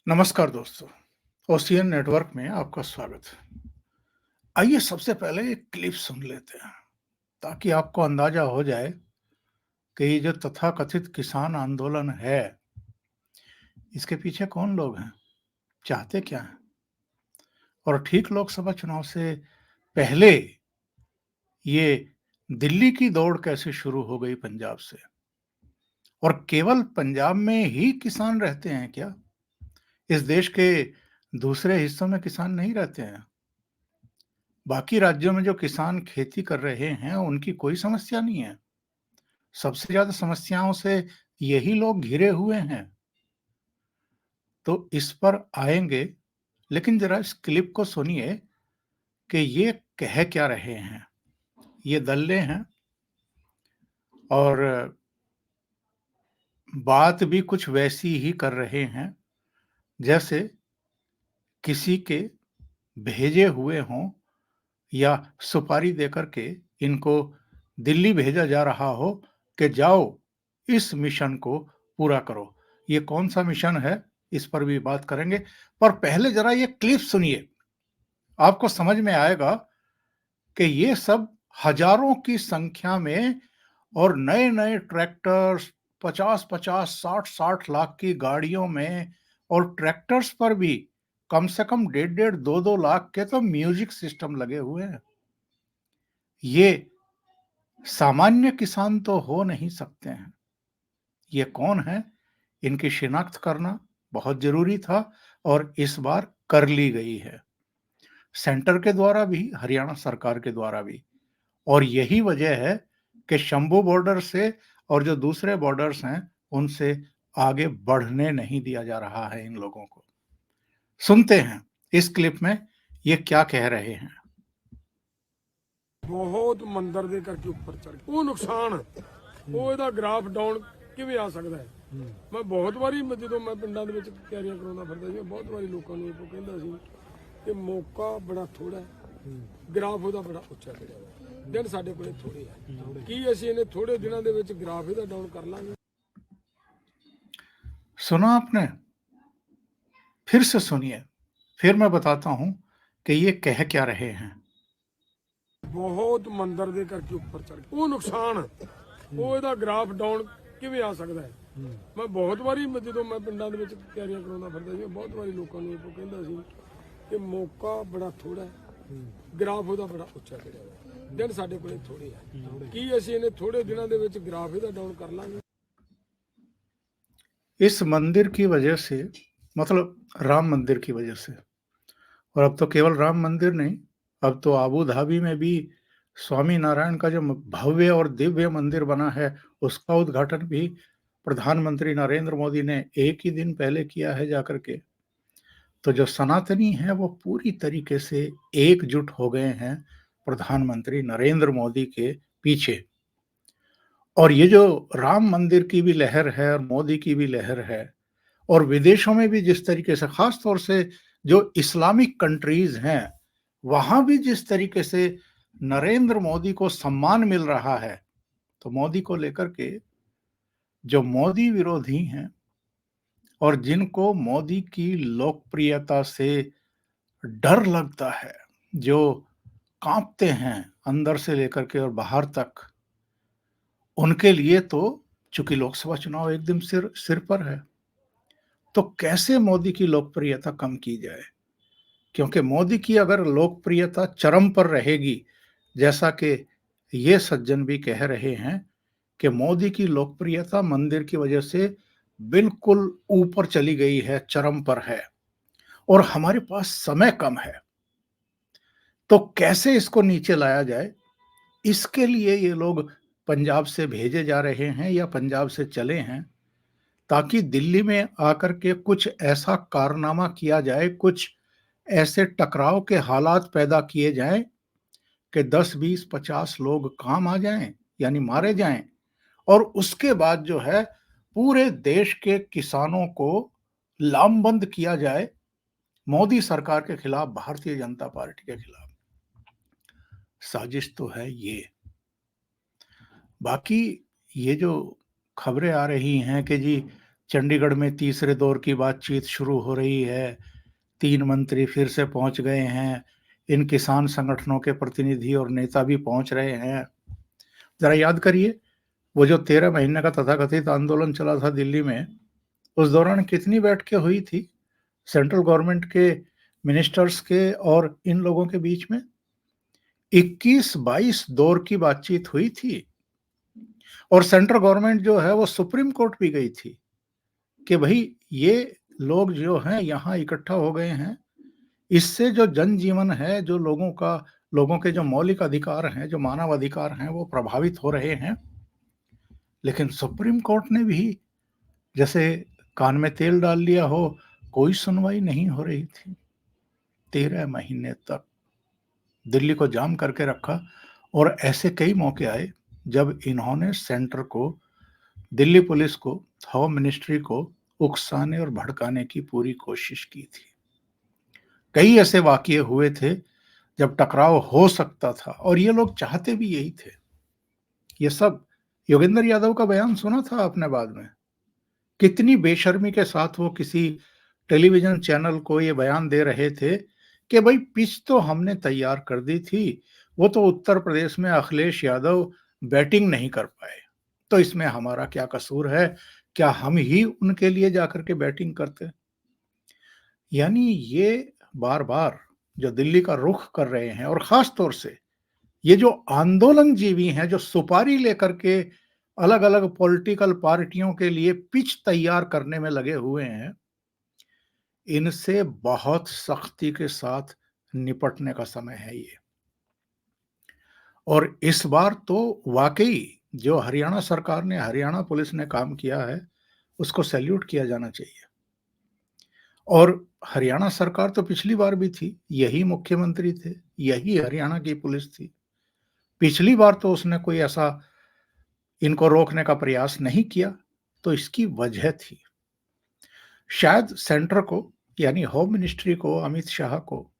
नमस्कार दोस्तों, ocean network में आपका स्वागत है। आइए सबसे पहले एक क्लिप सुन लेते हैं, ताकि आपको अंदाजा हो जाए कि ये जो तथाकथित किसान आंदोलन है, इसके पीछे कौन लोग हैं, चाहते क्या हैं और ठीक लोकसभा चुनाव से पहले ये दिल्ली की दौड़ कैसे शुरू हो गई पंजाब से। और केवल पंजाब में ही किसान रहते हैं क्या? इस देश के दूसरे हिस्सों में किसान नहीं रहते हैं? बाकी राज्यों में जो किसान खेती कर रहे हैं, उनकी कोई समस्या नहीं है। सबसे ज़्यादा समस्याओं से यही लोग घिरे हुए हैं। तो इस पर आएँगे, लेकिन ज़रा इस क्लिप को सुनिए कि ये कह क्या रहे हैं। ये दल्ले हैं और बात भी कुछ वैसी ही कर रहे हैं, जैसे किसी के भेजे हुए हों या सुपारी देकर के इनको दिल्ली भेजा जा रहा हो कि जाओ इस मिशन को पूरा करो। ये कौन-सा मिशन है, इस पर भी बात करेंगे। पर पहले ज़रा ये क्लिप सुनिए, आपको समझ में आएगा कि ये सब हज़ारों की संख्या में और नए-नए ट्रैक्टर्स 50-50, 60-60 लाख की गाड़ियों में और ट्रैक्टर्स पर भी कम से कम डेढ़-डेढ़, 2-2 लाख के तो म्यूज़िक सिस्टम लगे हुए हैं। ये सामान्य किसान तो हो नहीं सकते हैं। ये कौन है? इनकी शिनाख्त करना बहुत ज़रूरी था और इस बार कर ली गई है। सेंटर के द्वारा भी, हरियाणा सरकार के द्वारा भी। और यही वजह है कि शंभू बॉर्डर से और जो दूसरे बॉर्डर्स हैं, उनसे आगे बढ़ने नहीं दिया जा रहा है इन लोगों को। सुनते हैं इस क्लिप में ये क्या कह रहे हैं। ਬਹੁਤ ਮੰਦਰ ਦੇ ਕਰਕੇ ਉੱਪਰ ਚੜ ਗਿਆ ਉਹ ਨੁਕਸਾਨ ਉਹ ਇਹਦਾ ਗ੍ਰਾਫ ਡਾਊਨ ਕਿਵੇਂ ਆ ਸਕਦਾ ਹੈ ਮੈਂ ਬਹੁਤ ਵਾਰੀ ਜਦੋਂ ਮੈਂ ਪਿੰਡਾਂ ਦੇ ਵਿੱਚ ਤਿਆਰੀਆਂ ਕਰਾਉਂਦਾ ਫਿਰਦਾ ਸੀ ਬਹੁਤ ਵਾਰੀ ਲੋਕਾਂ ਨੂੰ ਇਹ ਕਹਿੰਦਾ ਸੀ ਕਿ ਮੌਕਾ ਬੜਾ ਥੋੜਾ ਹੈ ਗ੍ਰਾਫ ਉਹਦਾ ਬੜਾ ਉੱਚਾ ਚੜਿਆ ਹੋਇਆ ਦਿਨ ਸਾਡੇ ਕੋਲੇ ਥੋੜੇ ਆ ਕੀ ਅਸੀਂ ਇਹਨੇ ਥੋੜੇ ਦਿਨਾਂ ਦੇ ਵਿੱਚ ਗ੍ਰਾਫ ਇਹਦਾ ਡਾਊਨ ਕਰ ਲਾਂਗੇ। सुना आपने? फिर से सुनिए, फिर मैं बताता हूं कि ये कह क्या रहे हैं। ਬਹੁਤ ਮੰਦਰ ਦੇ ਕਰਕੇ ਉੱਪਰ ਚੜ ਗਿਆ ਉਹ ਨੁਕਸਾਨ ਉਹ ਇਹਦਾ ਗ੍ਰਾਫ ਡਾਊਨ ਕਿਵੇਂ ਆ ਸਕਦਾ ਹੈ ਮੈਂ ਬਹੁਤ ਵਾਰੀ ਜਦੋਂ ਮੈਂ ਪਿੰਡਾਂ ਦੇ ਵਿੱਚ ਤਿਆਰੀਆਂ ਕਰਾਉਂਦਾ ਫਿਰਦਾ ਸੀ ਬਹੁਤ ਵਾਰੀ ਲੋਕਾਂ ਨੂੰ ਇਹ ਕਹਿੰਦਾ ਸੀ ਕਿ ਮੌਕਾ ਬੜਾ ਥੋੜਾ ਹੈ ਗ੍ਰਾਫ ਉਹਦਾ ਬੜਾ ਉੱਚਾ ਚੜਿਆ ਹੋਇਆ ਦਿਨ ਸਾਡੇ ਕੋਲੇ ਥੋੜੇ ਆ ਕੀ ਅਸੀਂ ਇਹਨੇ ਥੋੜੇ ਦਿਨਾਂ ਦੇ ਵਿੱਚ ਗ੍ਰਾਫ ਇਹਦਾ ਡਾਊਨ ਕਰ ਲਾਂਗੇ। इस मंदिर की वजह से, मतलब राम मंदिर की वजह से, और अब तो केवल राम मंदिर नहीं, अब तो अबू धाबी में भी स्वामी नारायण का जो भव्य और दिव्य मंदिर बना है, उसका उद्घाटन भी प्रधानमंत्री नरेंद्र मोदी ने एक ही दिन पहले किया है जाकर के। तो जो सनातनी हैं वो पूरी तरीके से एकजुट हो गए हैं प्रधानमंत्री नरेंद्र मोदी के पीछे। और ये जो राम मंदिर की भी लहर है और मोदी की भी लहर है, और विदेशों में भी जिस तरीके से, खास तौर से जो इस्लामिक कंट्रीज हैं, वहां भी जिस तरीके से नरेंद्र मोदी को सम्मान मिल रहा है, तो मोदी को लेकर के जो मोदी विरोधी हैं और जिनको मोदी की लोकप्रियता से डर लगता है, जो कांपते हैं अंदर से लेकर के और बाहर तक, उनके लिए तो चूंकि लोकसभा चुनाव एक दिन सिर सिर पर है, तो कैसे मोदी की लोकप्रियता कम की जाए। क्योंकि मोदी की अगर लोकप्रियता चरम पर रहेगी, जैसा कि ये सज्जन भी कह रहे हैं कि मोदी की लोकप्रियता मंदिर की वजह से बिल्कुल ऊपर चली गई है, चरम पर है और हमारे पास समय कम है, तो कैसे इसको नीचे लाया जाए, इसके लिए ये लोग पंजाब से भेजे जा रहे हैं या पंजाब से चले हैं, ताकि दिल्ली में आकर के कुछ ऐसा कारनामा किया जाए, कुछ ऐसे टकराव के हालात पैदा किए जाएं कि 10, 20, 50 लोग काम आ जाएं, यानी मारे जाएं, और उसके बाद जो है पूरे देश के किसानों को लामबंद किया जाए मोदी सरकार के खिलाफ, भारतीय जनता पार्टी के खिलाफ। साजिश तो है ये। बाकी ये जो खबरें आ रही हैं कि जी चंडीगढ़ में तीसरे दौर की बातचीत शुरू हो रही है, 3 मंत्री फिर से पहुंच गए हैं, इन किसान संगठनों के प्रतिनिधि और नेता भी पहुंच रहे हैं। जरा याद करिए, वो जो 13 महीने का तथाकथित आंदोलन चला था दिल्ली में, उस दौरान कितनी बैठकें हुई थी सेंट्रल गवर्नमेंट के मिनिस्टर्स के और इन लोगों के बीच में? 21-22 दौर की बातचीत हुई थी और सेंट्रल गवर्नमेंट जो है वो सुप्रीम कोर्ट भी गई थी कि भाई ये लोग जो हैं यहाँ इकट्ठा हो गए हैं, इससे जो जनजीवन है, जो लोगों के जो मौलिक अधिकार हैं, जो मानव अधिकार हैं, वो प्रभावित हो रहे हैं। लेकिन सुप्रीम कोर्ट ने भी जैसे कान में तेल डाल लिया हो, कोई सुनवाई नहीं हो रही थी। 13 महीने तक दिल्ली को जाम करके रखा और ऐसे कई मौके आए जब इन्होंने सेंटर को, दिल्ली पुलिस को, होम मिनिस्ट्री को उकसाने और भड़काने की पूरी कोशिश की थी। कई ऐसे वाकये हुए थे जब टकराव हो सकता था और ये लोग चाहते भी यही थे। ये सब योगेंद्र यादव का बयान सुना था आपने बाद में? कितनी बेशर्मी के साथ वो किसी टेलीविजन चैनल को ये बयान दे रहे थे कि भाई पिच तो हमने तैयार कर दी थी, वो तो उत्तर प्रदेश में अखिलेश यादव बैटिंग नहीं कर पाए, तो इसमें हमारा क्या कसूर है? क्या हम ही उनके लिए जाकर के बैटिंग करते? यानी ये बार-बार जो दिल्ली का रुख कर रहे हैं और खास तौर से ये जो आंदोलन जीवी हैं, जो सुपारी लेकर के अलग-अलग पॉलिटिकल पार्टियों के लिए पिच तैयार करने में लगे हुए हैं, इनसे बहुत सख्ती के साथ निपटने का समय है ये। और इस बार तो वाक़ई जो हरियाणा सरकार ने, हरियाणा पुलिस ने काम किया है, उसको सैल्यूट किया जाना चाहिए। और हरियाणा सरकार तो पिछली बार भी थी, यही मुख्यमंत्री थे, यही हरियाणा की पुलिस थी। पिछली बार तो उसने कोई ऐसा इनको रोकने का प्रयास नहीं किया, तो इसकी वजह थी। शायद सेंटर को, यानी होम मिनिस्ट्री को, अमित शाह को,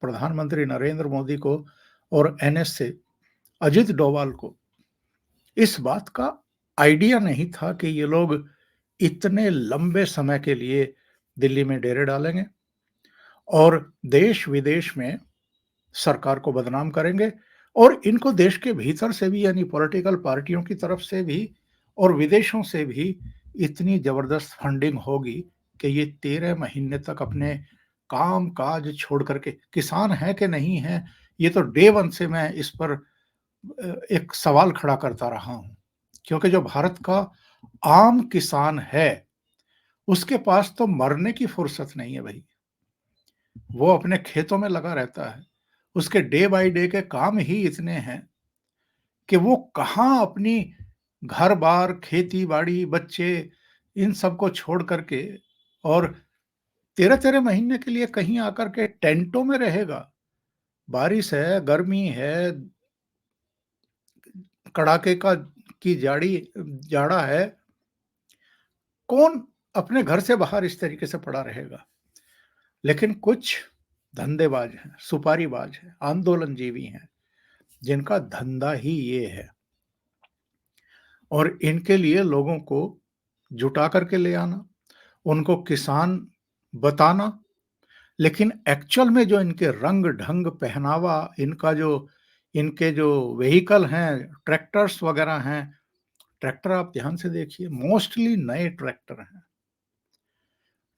प्रधानमंत्री नरेंद्र मोदी को और एनएसए अजित डोभाल को इस बात का आइडिया नहीं था कि ये लोग इतने लंबे समय के लिए दिल्ली में डेरे डालेंगे और देश विदेश में सरकार को बदनाम करेंगे और इनको देश के भीतर से भी, यानी पॉलिटिकल पार्टियों की तरफ से भी और विदेशों से भी इतनी जबरदस्त फंडिंग होगी कि ये 13 महीने तक अपने काम काज छोड़ करके, किसान है कि नहीं है, ये तो डे वन से मैं इस पर एक सवाल खड़ा करता रहा हूं, क्योंकि जो भारत का आम किसान है उसके पास तो मरने की फुर्सत नहीं है भाई। वो अपने खेतों में लगा रहता है, उसके डे बाय डे के काम ही इतने हैं कि वो कहाँ अपनी घर-बार, खेती-बाड़ी, बच्चे, इन सबको छोड़ करके और 13-13 महीने के लिए कहीं आकर के टेंटों में रहेगा। बारिश है, गर्मी है, कड़ाके का की जाड़ा है, कौन अपने घर से बाहर इस तरीके से पड़ा रहेगा? लेकिन कुछ धंधेबाज हैं, सुपारीबाज हैं, आंदोलनजीवी हैं, जिनका धंधा ही ये है और इनके लिए लोगों को जुटा करके ले आना, उनको किसान बताना, लेकिन एक्चुअल में जो इनके रंग-ढंग, पहनावा, इनके जो व्हीकल हैं, ट्रैक्टर्स वगैरह हैं, ट्रैक्टर आप ध्यान से देखिए, मोस्टली नए ट्रैक्टर हैं।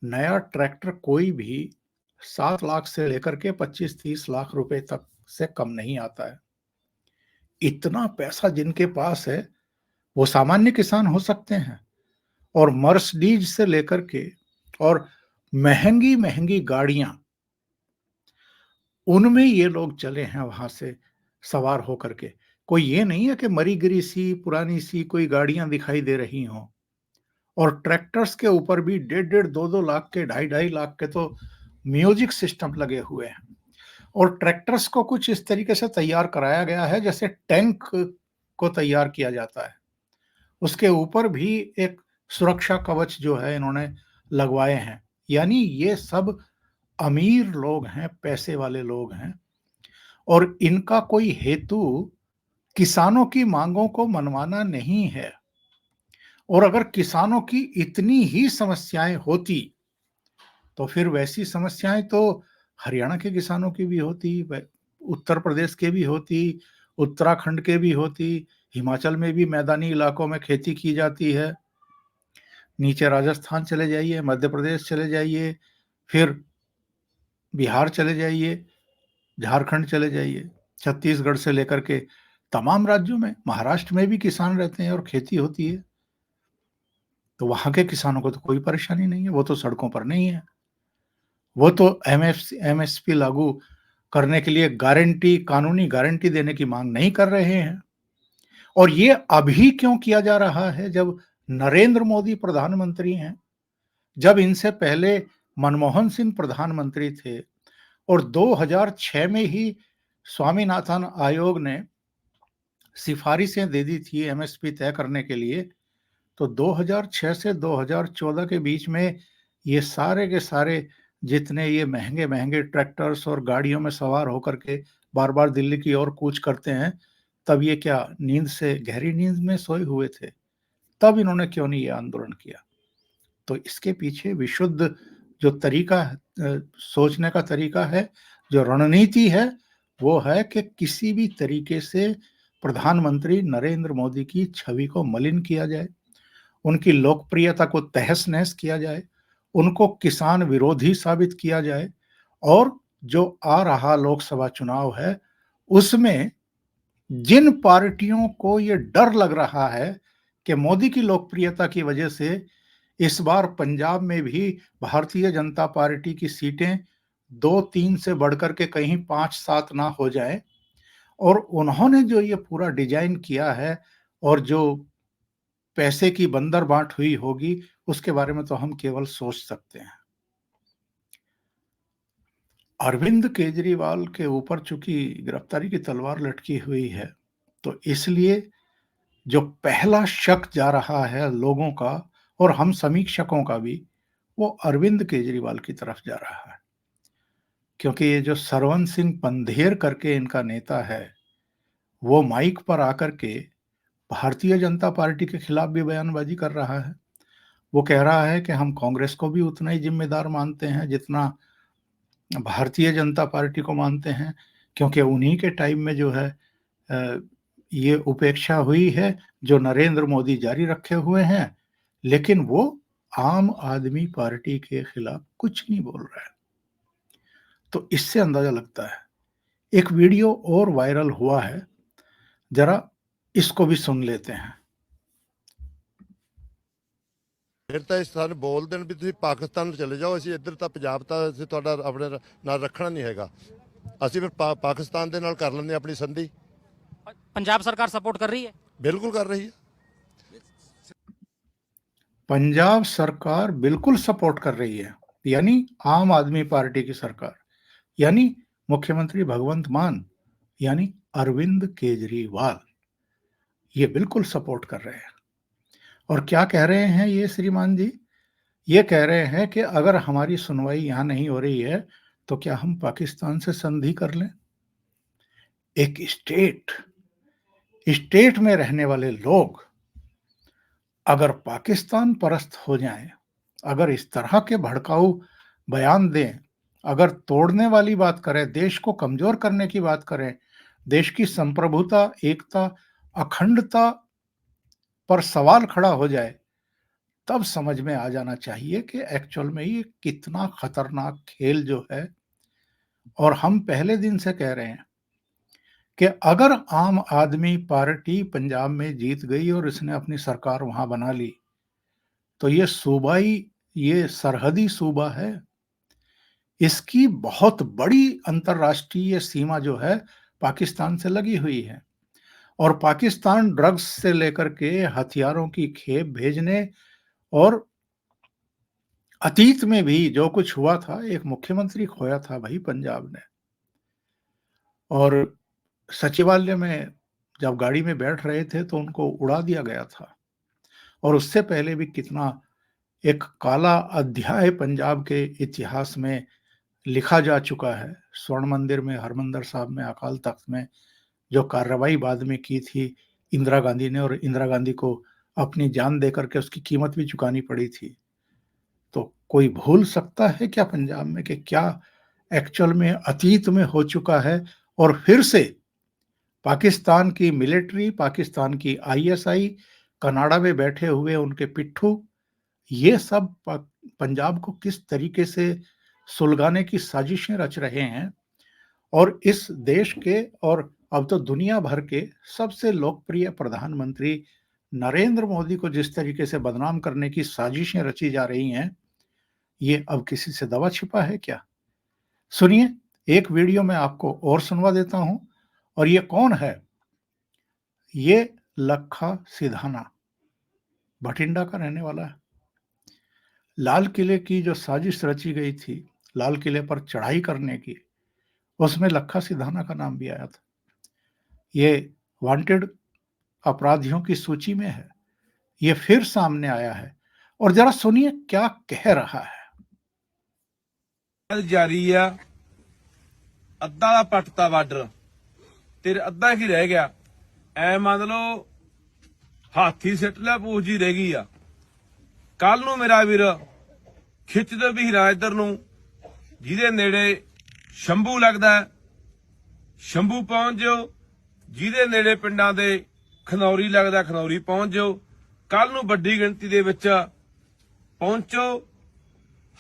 नया ट्रैक्टर कोई भी 7 लाख से लेकर के 25-30 लाख रुपए तक से कम नहीं आता है। इतना पैसा जिनके पास है, वो सामान्य किसान हो सकते हैं और मर्सिडीज से लेकर के और महंगी-महंगी गाड़ियां, उनमें ये लोग चले हैं वहां से सवार होकर के। कोई ये नहीं है कि मरी-गिरी सी, पुरानी सी कोई गाड़ियां दिखाई दे रही हों। और ट्रैक्टर्स के ऊपर भी 1.5-1.5, 2-2 लाख के, 2.5-2.5 लाख के तो म्यूजिक सिस्टम लगे हुए हैं। और ट्रैक्टर्स को कुछ इस तरीके से तैयार कराया गया है जैसे टैंक को तैयार किया जाता है। उसके ऊपर भी एक सुरक्षा कवच जो है इन्होंने लगवाए हैं। यानी ये सब अमीर लोग हैं, पैसे वाले लोग हैं और इनका कोई हेतु किसानों की मांगों को मनवाना नहीं है। और अगर किसानों की इतनी ही समस्याएं होती तो फिर वैसी समस्याएं तो हरियाणा के किसानों की भी होती, उत्तर प्रदेश के भी होती, उत्तराखंड के भी होती, हिमाचल में भी मैदानी इलाकों में खेती की जाती है। नीचे राजस्थान चले जाइए, मध्य प्रदेश चले जाइए, फिर बिहार चले जाइए, झारखंड चले जाइए, छत्तीसगढ़ से लेकर के तमाम राज्यों में, महाराष्ट्र में भी किसान रहते हैं और खेती होती है। तो वहाँ के किसानों को तो कोई परेशानी नहीं है, वो तो सड़कों पर नहीं है। वो तो एमएसपी लागू करने के लिए गारंटी, कानूनी गारंटी देने की मांग नहीं कर रहे हैं। और ये अभी क्यों किया जा रहा है जब नरेंद्र मोदी प्रधानमंत्री हैं, जब इनसे पहले मनमोहन सिंह प्रधानमंत्री थे और 2006 में ही स्वामीनाथन आयोग ने सिफारिशें दे दी थी एमएसपी तय करने के लिए। तो 2006 से 2014 के बीच में ये सारे के सारे जितने ये महंगे-महंगे ट्रैक्टर्स और गाड़ियों में सवार होकर के बार-बार दिल्ली की ओर कूच करते हैं, तब ये क्या नींद से, गहरी नींद में सोए हुए थे? तब इन्होंने क्यों नहीं ये आंदोलन किया? तो इसके पीछे विशुद्ध जो तरीका सोचने का तरीका है, जो रणनीति है, वो है कि किसी भी तरीके से प्रधानमंत्री नरेंद्र मोदी की छवि को मलिन किया जाए, उनकी लोकप्रियता को तहस-नहस किया जाए, उनको किसान विरोधी साबित किया जाए और जो आ रहा लोकसभा चुनाव है, उसमें जिन पार्टियों को ये डर लग रहा है कि मोदी की लोकप्रियता की वजह से इस बार पंजाब में भी भारतीय जनता पार्टी की सीटें 2-3 से बढ़कर के कहीं 5-7 ना हो जाएँ और उन्होंने जो ये पूरा डिज़ाइन किया है और जो पैसे की बंदरबांट हुई होगी, उसके बारे में तो हम केवल सोच सकते हैं। अरविंद केजरीवाल के ऊपर चूँकि गिरफ्तारी की तलवार लटकी हुई है, तो इसलिए जो पहला शक जा रहा है लोगों का और हम समीक्षकों का भी, वो अरविंद केजरीवाल की तरफ जा रहा है। क्योंकि ये जो सरवन सिंह पंधेर करके इनका नेता है, वो माइक पर आकर के भारतीय जनता पार्टी के खिलाफ भी बयानबाजी कर रहा है। वो कह रहा है कि हम कांग्रेस को भी उतना ही ज़िम्मेदार मानते हैं जितना भारतीय जनता पार्टी को मानते हैं, क्योंकि उन्हीं के टाइम में जो है ये उपेक्षा हुई है जो नरेंद्र मोदी जारी रखे हुए हैं, लेकिन वो आम आदमी पार्टी के खिलाफ कुछ नहीं बोल रहा है। तो इससे अंदाजा लगता है। एक वीडियो और वायरल हुआ है, जरा इसको भी सुन लेते हैं। ਫਿਰ ਤਾਂ ਇਸ ਸਾਨੂੰ ਬੋਲ ਦੇਣ ਵੀ ਤੁਸੀਂ ਪਾਕਿਸਤਾਨ ਚਲੇ ਜਾਓ, ਅਸੀਂ ਇੱਧਰ ਤਾਂ ਪੰਜਾਬ ਤਾਂ ਅਸੀਂ ਤੁਹਾਡਾ ਆਪਣੇ ਨਾਲ ਰੱਖਣਾ ਨਹੀਂ ਹੈਗਾ। ਅਸੀਂ ਫਿਰ ਪਾਕਿਸਤਾਨ ਦੇ ਨਾਲ ਕਰ ਲੈਂਦੇ ਆਪਣੀ ਸੰਧੀ। पंजाब सरकार सपोर्ट कर रही है? ਬਿਲਕੁਲ ਕਰ ਰਹੀ ਹੈ। पंजाब सरकार बिल्कुल सपोर्ट कर रही है, यानी आम आदमी पार्टी की सरकार, यानी मुख्यमंत्री भगवंत मान, यानी अरविंद केजरीवाल, ये बिल्कुल सपोर्ट कर रहे हैं। और क्या कह रहे हैं ये श्रीमान जी? ये कह रहे हैं कि अगर हमारी सुनवाई यहाँ नहीं हो रही है, तो क्या हम पाकिस्तान से संधि कर लें? एक स्टेट में रहने वाले लोग अगर पाकिस्तान परस्त हो जाएं, अगर इस तरह के भड़काऊ बयान दें, अगर तोड़ने वाली बात करें, देश को कमजोर करने की बात करें, देश की संप्रभुता, एकता, अखंडता पर सवाल खड़ा हो जाए, तब समझ में आ जाना चाहिए कि एक्चुअल में ये कितना खतरनाक खेल जो है। और हम पहले दिन से कह रहे हैं कि अगर आम आदमी पार्टी पंजाब में जीत गई और इसने अपनी सरकार वहां बना ली, तो ये सरहदी सूबा है, इसकी बहुत बड़ी अंतर्राष्ट्रीय सीमा जो है पाकिस्तान से लगी हुई है और पाकिस्तान ड्रग्स से लेकर के हथियारों की खेप भेजने और अतीत में भी जो कुछ हुआ था, एक मुख्यमंत्री खोया था भाई पंजाब ने, और सचिवालय में जब गाड़ी में बैठ रहे थे तो उनको उड़ा दिया गया था। और उससे पहले भी कितना एक काला अध्याय पंजाब के इतिहास में लिखा जा चुका है। स्वर्ण मंदिर में, हरमंदिर साहब में, अकाल तख्त में जो कार्रवाई बाद में की थी इंदिरा गांधी ने, और इंदिरा गांधी को अपनी जान देकर के उसकी कीमत भी चुकानी पड़ी थी। तो कोई भूल सकता है क्या पंजाब में कि क्या एक्चुअल में अतीत में हो चुका है? और फिर से पाकिस्तान की मिलिट्री, पाकिस्तान की आईएसआई, कनाडा में बैठे हुए उनके पिट्ठू, ये सब पंजाब को किस तरीके से सुलगाने की साजिशें रच रहे हैं और इस देश के और अब तो दुनिया भर के सबसे लोकप्रिय प्रधानमंत्री नरेंद्र मोदी को जिस तरीके से बदनाम करने की साजिशें रची जा रही हैं, ये अब किसी से दवा छिपा है क्या? सुनिए, एक वीडियो मैं आपको और सुनवा देता हूं और ये कौन है? ये लखा सिधाना, भटिंडा का रहने वाला है। लाल किले की जो साजिश रची गई थी, लाल किले पर चढ़ाई करने की, उसमें लखा सिधाना का नाम भी आया था। ये वांटेड अपराधियों की सूची में है। ये फिर सामने आया है और जरा सुनिए क्या कह रहा है। ਜਾਰੀ ਆ ਅੱਧਾ ਦਾ ਪੱਟਤਾ ਬਾਰਡਰ ਤੇ ਅੱਧਾ ਕੀ ਰਹਿ ਗਿਆ ਐ ਮੰਨ ਲਓ ਹਾਥੀ ਸਿੱਟ ਲਿਆ ਪੂਛ ਜੀ ਰਹਿ ਗਈ ਆ ਕੱਲ ਨੂੰ ਮੇਰਾ ਵੀਰ ਖਿੱਚ ਦੇ ਵੀਰਾਂ ਇੱਧਰ ਨੂੰ ਜਿਹਦੇ ਨੇੜੇ ਸ਼ੰਭੂ ਲੱਗਦਾ ਸ਼ੰਭੂ ਪਹੁੰਚ ਜਾਓ ਜਿਹਦੇ ਨੇੜੇ ਪਿੰਡਾਂ ਦੇ ਖਨੌਰੀ ਲੱਗਦਾ ਖਨੌਰੀ ਪਹੁੰਚ ਜਾਓ ਕੱਲ ਨੂੰ ਵੱਡੀ ਗਿਣਤੀ ਦੇ ਵਿੱਚ ਪਹੁੰਚੋ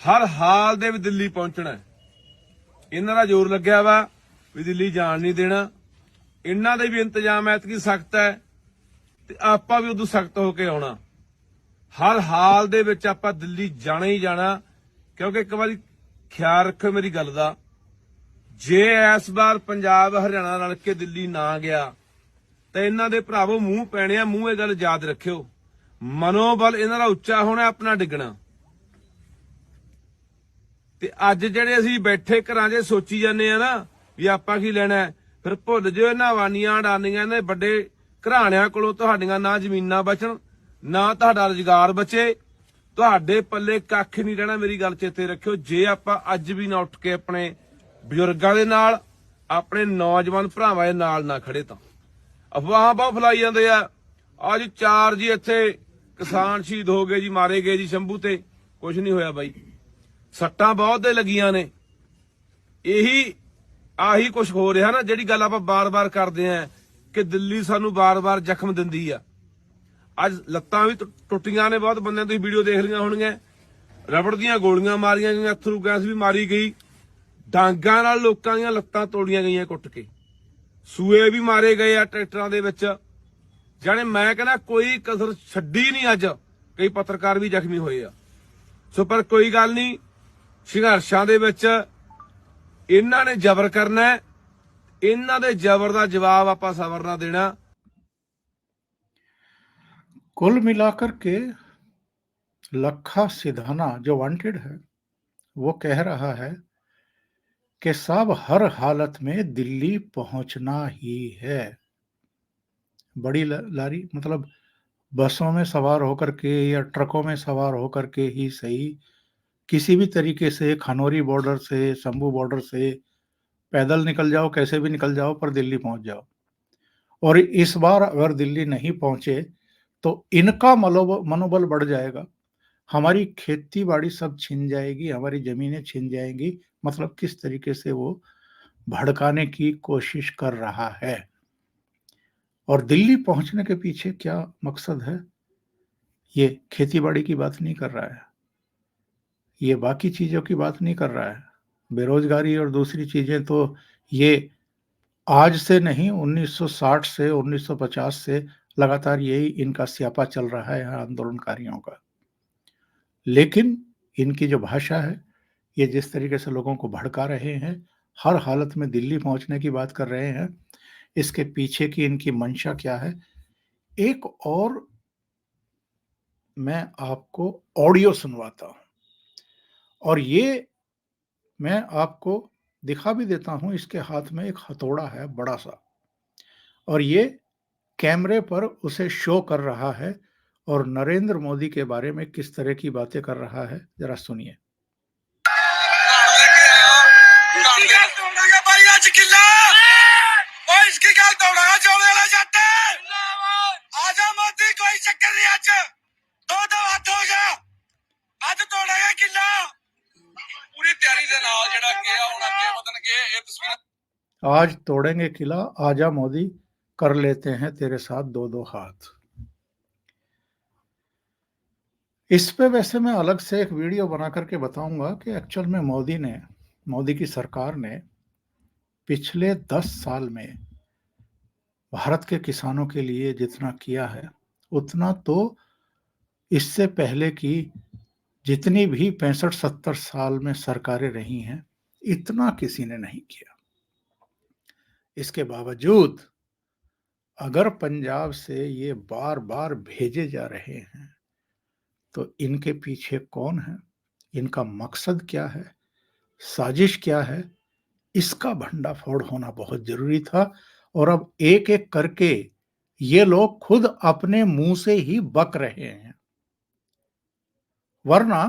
हर हाल दे भी दिल्ली पहुंचना इन्हां दा जोर लग्या वा भी दिल्ली जान नहीं देना इन्हां दे भी इंतजाम ऐतकी सख्त है ते आपां भी उदों सख्त होके आउणा हर हाल दे विच आपां दिल्ली जाना ही जाना क्योंकि एक बारी ख्याल रखो मेरी गल दा जे इस बार पंजाब हरियाणा रल के दिल्ली ना गया ते इन्हां दे भरावो मूंह पैणे आ मूंह इह गल याद रखियो मनोबल इन्हां दा उच्चा होना अपना डिगना ਤੇ ਅੱਜ ਜਿਹੜੇ ਅਸੀਂ ਬੈਠੇ ਘਰਾਂ 'ਚ ਸੋਚੀ ਜਾਂਦੇ ਆ ਨਾ ਵੀ ਆਪਾਂ ਕੀ ਲੈਣਾ ਫਿਰ ਭੁੱਲ ਜਿਓ ਇਹਨਾਂ ਵਾਨੀਆਂ ਅਡਾਨੀਆਂ ਦੇ ਵੱਡੇ ਘਰਾਣਿਆਂ ਕੋਲੋਂ ਤੁਹਾਡੀਆਂ ਨਾ ਜ਼ਮੀਨਾਂ ਬਚਣ ਨਾ ਤੁਹਾਡਾ ਰੁਜ਼ਗਾਰ ਬਚੇ ਤੁਹਾਡੇ ਪੱਲੇ ਕੱਖ ਨਹੀਂ ਰਹਿਣਾ ਮੇਰੀ ਗੱਲ ਚੇਤੇ ਰੱਖਿਓ ਜੇ ਆਪਾਂ ਅੱਜ ਵੀ ਨਾ ਉੱਠ ਕੇ ਆਪਣੇ ਬਜ਼ੁਰਗਾਂ ਦੇ ਨਾਲ ਆਪਣੇ ਨੌਜਵਾਨ ਭਰਾਵਾਂ ਦੇ ਨਾਲ ਨਾ ਖੜੇ ਤਾਂ ਅਫਵਾਹਾਂ ਬਹੁਤ ਫੈਲਾਈ ਜਾਂਦੇ ਆ ਅੱਜ 4 ਜੀ ਇੱਥੇ ਕਿਸਾਨ ਸ਼ਹੀਦ ਹੋ ਗਏ ਜੀ ਮਾਰੇ ਗਏ ਜੀ ਸ਼ੰਭੂ ਤੇ ਕੁਝ ਨਹੀਂ ਹੋਇਆ ਬਾਈ सट्टां बहुत दे लगियां ने यही आही कुछ हो रहा ना जिहड़ी गल आपां बार-बार करदे आ कि दिल्ली सानू बार-बार जख्म दिंदी आ अज लत्तां भी टुੱਟੀਆਂ ने बहुत बंदे तुसीं वीडियो देख लिया होणगीਆਂ रबड़ दीयां गोलियां मारियां गईयां अथरू गैस भी मारी गई डांगां नाल लोकां दीयां लत्तां तोड़ीਆਂ गईयां कुੱਟ के सूए भी मारे गए आ ट्रैक्टरां दे विच जाने मैं कहना कोई कसर छड्डी नहीं अज कई पत्रकार भी जख्मी होए आ सो पर कोई गल नहीं संघर्षां दे विच इन्हां ने जबर करना इन्हां दे जबर दा जवाब आपां सबर नाल देना। कुल मिलाकर के लखा सिधाना जो वांटेड है वो कह रहा है कि साहब हर हालत में दिल्ली पहुंचना ही है। बड़ी लारी मतलब बसों में सवार होकर के या ट्रकों में सवार होकर के ही सही किसी भी तरीके से खनौरी बॉर्डर से शंभू बॉर्डर से पैदल निकल जाओ कैसे भी निकल जाओ पर दिल्ली पहुंच जाओ और इस बार अगर दिल्ली नहीं पहुंचे तो इनका मनोबल बढ़ जाएगा हमारी खेती बाड़ी सब छिन जाएगी हमारी जमीनें छिन जाएंगी मतलब किस तरीके से वो भड़काने की कोशिश कर रहा है और दिल्ली पहुंचने के पीछे क्या मकसद है ये खेती बाड़ी की बात नहीं कर रहा है ये बाकी चीजों की बात नहीं कर रहा है बेरोजगारी और दूसरी चीजें तो ये आज से नहीं 1960 से 1950 से लगातार यही इनका स्यापा चल रहा है आंदोलनकारियों का लेकिन इनकी जो भाषा है ये जिस तरीके से लोगों को भड़का रहे हैं हर हालत में दिल्ली पहुंचने की बात कर रहे हैं इसके पीछे की इनकी मंशा क्या है एक और मैं आपको ऑडियो सुनवाता हूं और ये मैं आपको दिखा भी देता हूं इसके हाथ में एक हथौड़ा है बड़ा सा और ये कैमरे पर उसे शो कर रहा है और नरेंद्र मोदी के बारे में किस तरह की बातें कर रहा है जरा सुनिए आजा मोदी कोई चक्कर नहीं आज आज तोड़ेंगे किला, आजा मोदी, कर लेते हैं तेरे साथ दो दो हाथ। इस पे वैसे मैं अलग से एक वीडियो बना करके बताऊंगा कि एक्चुअल में मोदी की सरकार ने पिछले 10 साल में भारत के किसानों के लिए जितना किया है, उतना तो इससे पहले की जितनी भी 65-70 साल में सरकारें रही हैं, इतना किसी ने नहीं किया। इसके बावजूद अगर पंजाब से ये बार बार भेजे जा रहे हैं, तो इनके पीछे कौन है, इनका मकसद क्या है, साजिश क्या है, इसका भंडाफोड़ होना बहुत जरूरी था। और अब एक एक करके ये लोग खुद अपने मुंह से ही बक रहे हैं। वरना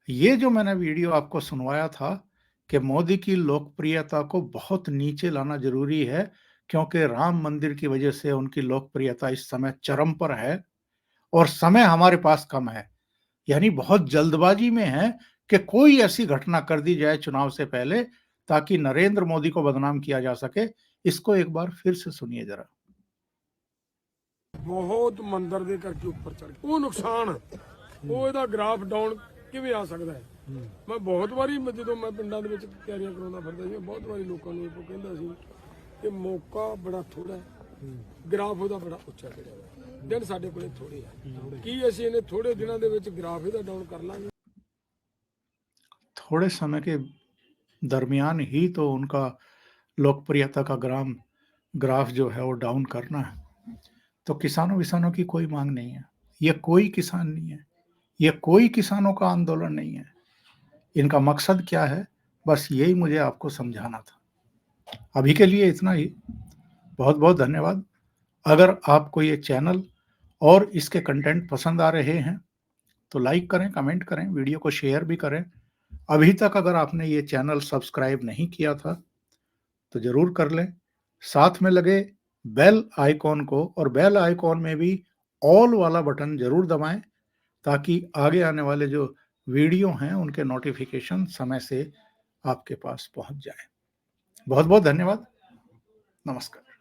ये जो मैंने वीडियो आपको सुनवाया था कि मोदी की लोकप्रियता को बहुत नीचे लाना जरूरी है, क्योंकि राम मंदिर की वजह से उनकी लोकप्रियता इस समय चरम पर है और समय हमारे पास कम है। यानी बहुत जल्दबाजी में है कि कोई ऐसी घटना कर दी जाए चुनाव से पहले ताकि नरेंद्र मोदी को बदनाम किया जा सके। इसको एक बार फिर से सुनिए जरा। ਬਹੁਤ ਮੰਦਰ ਦੇ ਕਰਕੇ ਉੱਪਰ ਚੜ ਗਿਆ ਉਹ ਨੁਕਸਾਨ ਉਹ ਇਹਦਾ ਗ੍ਰਾਫ ਡਾਊਨ ਕਿਵੇਂ ਆ ਸਕਦਾ ਹੈ। ਮੈਂ ਬਹੁਤ ਵਾਰੀ ਜਦੋਂ ਮੈਂ ਪਿੰਡਾਂ ਦੇ ਵਿੱਚ ਤਿਆਰੀਆਂ ਕਰਾਉਂਦਾ ਫਿਰਦਾ ਸੀ, ਬਹੁਤ ਵਾਰੀ ਲੋਕਾਂ ਨੂੰ ਇਹ ਕਹਿੰਦਾ ਸੀ ਕਿ ਮੌਕਾ ਬੜਾ ਥੋੜਾ ਹੈ, ਗ੍ਰਾਫ ਉਹਦਾ ਬੜਾ ਉੱਚਾ ਚੜਿਆ ਹੋਇਆ, ਦਿਨ ਸਾਡੇ ਕੋਲੇ ਥੋੜੇ ਆ। ਕੀ ਅਸੀਂ ਇਹਨੇ ਥੋੜੇ ਦਿਨਾਂ ਦੇ ਵਿੱਚ ਗ੍ਰਾਫ ਇਹਦਾ ਡਾਊਨ ਕਰ ਲਾਂਗੇ? थोड़े समय के दरमियान ही तो उनका लोकप्रियता का ग्राफ जो है वो डाउन करना है। तो किसानों की कोई मांग नहीं है, ये कोई किसान नहीं है, ये कोई किसानों का आंदोलन नहीं है। इनका मकसद क्या है, बस यही मुझे आपको समझाना था। अभी के लिए इतना ही। बहुत बहुत धन्यवाद। अगर आपको ये चैनल और इसके कंटेंट पसंद आ रहे हैं तो लाइक करें, कमेंट करें, वीडियो को शेयर भी करें। अभी तक अगर आपने ये चैनल सब्सक्राइब नहीं किया था तो जरूर कर लें। साथ में लगे बेल आइकॉन को, और बेल आइकॉन में भी ऑल वाला बटन जरूर दबाएं ताकि आगे आने वाले जो वीडियो हैं उनके नोटिफिकेशन समय से आपके पास पहुंच जाए। बहुत बहुत धन्यवाद। नमस्कार।